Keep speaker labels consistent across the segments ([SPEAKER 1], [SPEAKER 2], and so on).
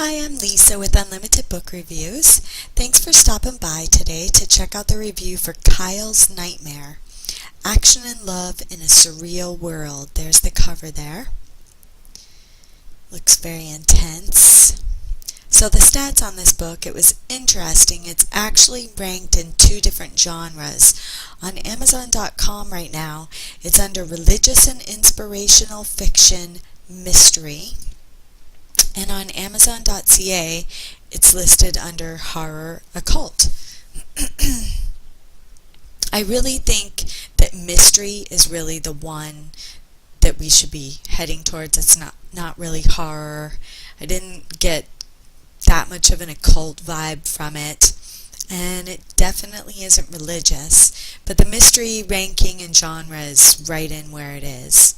[SPEAKER 1] Hi, I'm Lisa with Unlimited Book Reviews. Thanks for stopping by today to check out the review for Kyle's Nightmare, Action and Love in a Surreal World. There's the cover there. Looks very intense. So the stats on this book, it was interesting. It's actually ranked in two different genres. On Amazon.com right now, it's under Religious and Inspirational Fiction Mystery. And on Amazon.ca, it's listed under Horror Occult. I really think that mystery is really the one that we should be heading towards. It's not really horror. I didn't get that much of an occult vibe from it. And it definitely isn't religious. But the mystery ranking and genre is right in where it is.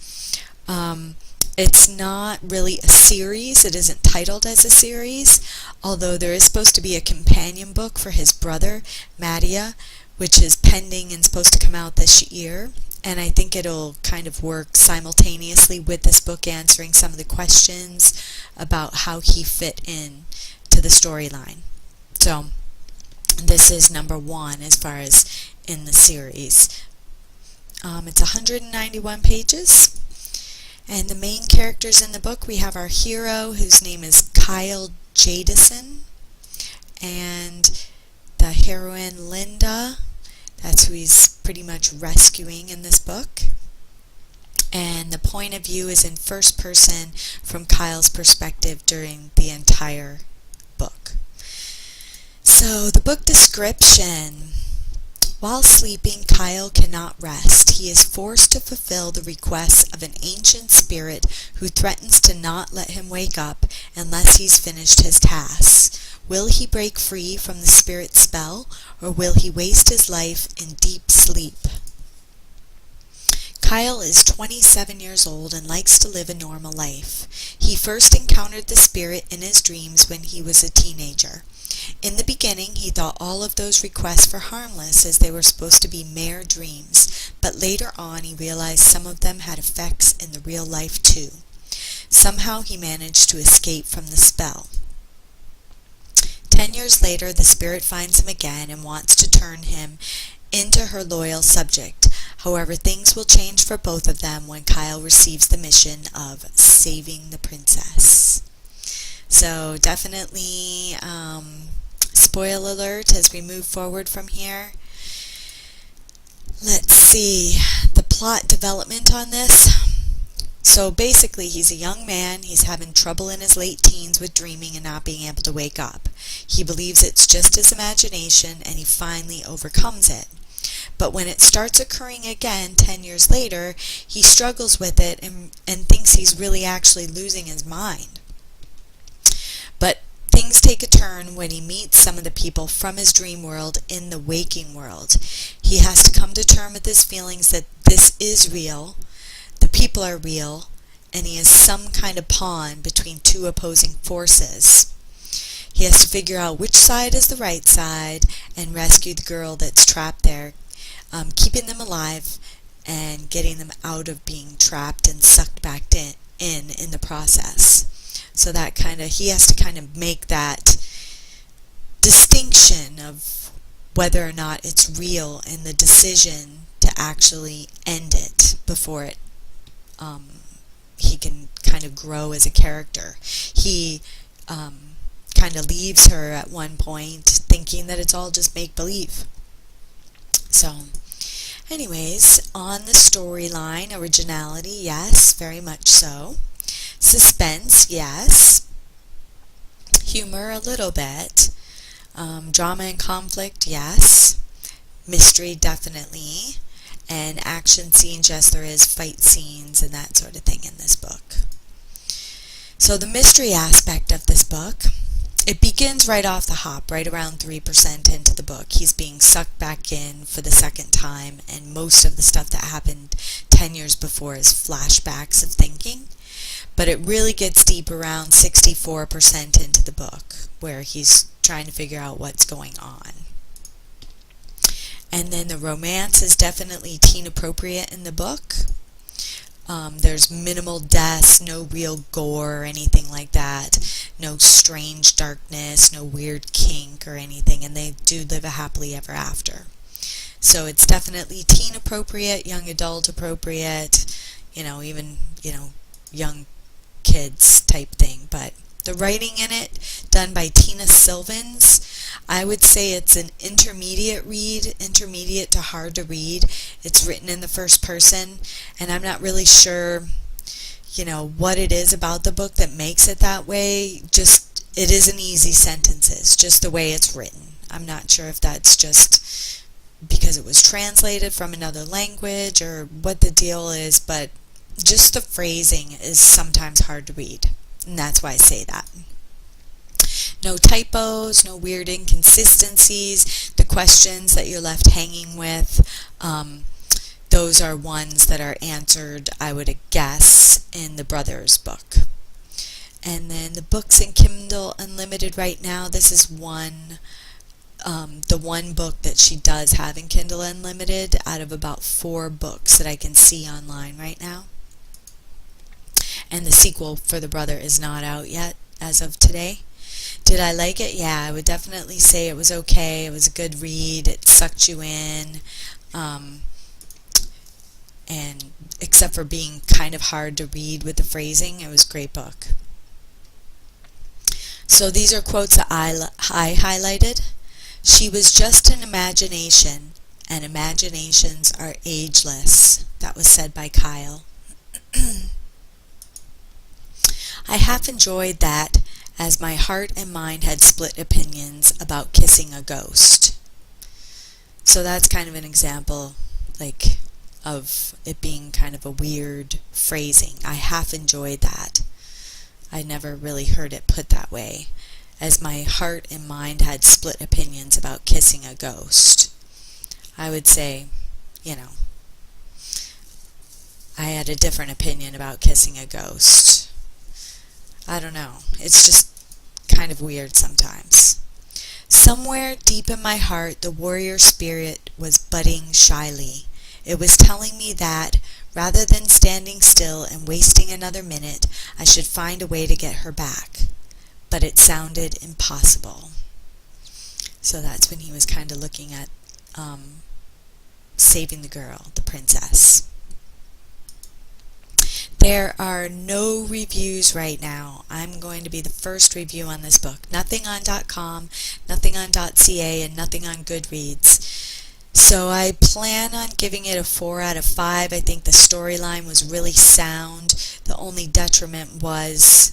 [SPEAKER 1] It's not really a series. It isn't titled as a series, although there is supposed to be a companion book for his brother, Mattia, which is pending and supposed to come out this year. And I think it'll kind of work simultaneously with this book, answering some of the questions about how he fit in to the storyline. So this is number one as far as in the series. It's 191 pages. And the main characters in the book, we have our hero, whose name is Kyle Jadison, and the heroine, Linda. That's who he's pretty much rescuing in this book. And the point of view is in first person from Kyle's perspective during the entire book. So the book description. While sleeping, Kyle cannot rest. He is forced to fulfill the requests of an ancient spirit who threatens to not let him wake up unless he's finished his tasks. Will he break free from the spirit's spell, or will he waste his life in deep sleep? Kyle is 27 years old and likes to live a normal life. He first encountered the spirit in his dreams when he was a teenager. In the beginning, he thought all of those requests were harmless, as they were supposed to be mere dreams, but later on he realized some of them had effects in the real life too. Somehow he managed to escape from the spell. 10 years later, the spirit finds him again and wants to turn him into her loyal subject. However, things will change for both of them when Kyle receives the mission of saving the princess. So definitely, spoiler alert as we move forward from here. Let's see, the plot development on this. So basically, he's a young man. He's having trouble in his late teens with dreaming and not being able to wake up. He believes it's just his imagination, and he finally overcomes it. But when it starts occurring again 10 years later, he struggles with it and thinks he's really actually losing his mind. But things take a turn when he meets some of the people from his dream world in the waking world. He has to come to terms with his feelings that this is real, the people are real, and he is some kind of pawn between two opposing forces. He has to figure out which side is the right side and rescue the girl that's trapped there, keeping them alive and getting them out of being trapped and sucked back in the process. So that he has to kind of make that distinction of whether or not it's real and the decision to actually end it before he can kind of grow as a character. He kind of leaves her at one point thinking that it's all just make-believe. So anyways, on the storyline, originality, yes, very much so. Suspense, yes. Humor, a little bit. Drama and conflict, yes. Mystery, definitely. And action scenes, yes, there is fight scenes and that sort of thing in this book. So the mystery aspect of this book, it begins right off the hop, right around 3% into the book. He's being sucked back in for the second time, and most of the stuff that happened 10 years before is flashbacks of thinking. But it really gets deep around 64% into the book, where he's trying to figure out what's going on. And then the romance is definitely teen appropriate in the book. There's minimal deaths, no real gore or anything like that, no strange darkness, no weird kink or anything, and they do live a happily ever after. So it's definitely teen appropriate, young adult appropriate, even, young kids type thing. But the writing in it, done by Tina Silvens, I would say it's an intermediate read, intermediate to hard to read. It's written in the first person, and I'm not really sure, what it is about the book that makes it that way. Just, it isn't easy sentences, just the way it's written. I'm not sure if that's just because it was translated from another language or what the deal is, but just the phrasing is sometimes hard to read, and that's why I say that. No typos, no weird inconsistencies. The questions that you're left hanging with, those are ones that are answered, I would guess, in the Brothers book. And then the books in Kindle Unlimited right now, this is the one book that she does have in Kindle Unlimited out of about 4 books that I can see online right now. And the sequel for The Brother is not out yet as of today. Did I like it? Yeah, I would definitely say it was okay. It was a good read. It sucked you in. And except for being kind of hard to read with the phrasing, it was a great book. So these are quotes that I highlighted. She was just an imagination, and imaginations are ageless. That was said by Kyle. I half enjoyed that, as my heart and mind had split opinions about kissing a ghost. So that's kind of an example, of it being kind of a weird phrasing. I half enjoyed that. I never really heard it put that way. As my heart and mind had split opinions about kissing a ghost. I would say, I had a different opinion about kissing a ghost. I don't know. It's just kind of weird sometimes. Somewhere deep in my heart, the warrior spirit was budding shyly. It was telling me that, rather than standing still and wasting another minute, I should find a way to get her back. But it sounded impossible. So that's when he was kind of looking at saving the girl, the princess. There are no reviews right now. I'm going to be the first review on this book. Nothing on .com, nothing on .ca, and nothing on Goodreads. So I plan on giving it a 4 out of 5. I think the storyline was really sound. The only detriment was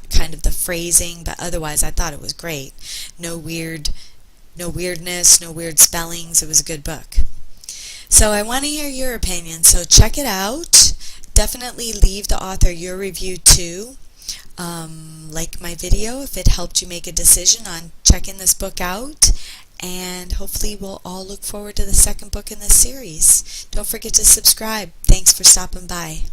[SPEAKER 1] kind of the phrasing, but otherwise I thought it was great. No weirdness, no weird spellings. It was a good book. So I want to hear your opinion, so check it out. Definitely leave the author your review too. Like my video if it helped you make a decision on checking this book out. And hopefully we'll all look forward to the second book in this series. Don't forget to subscribe. Thanks for stopping by.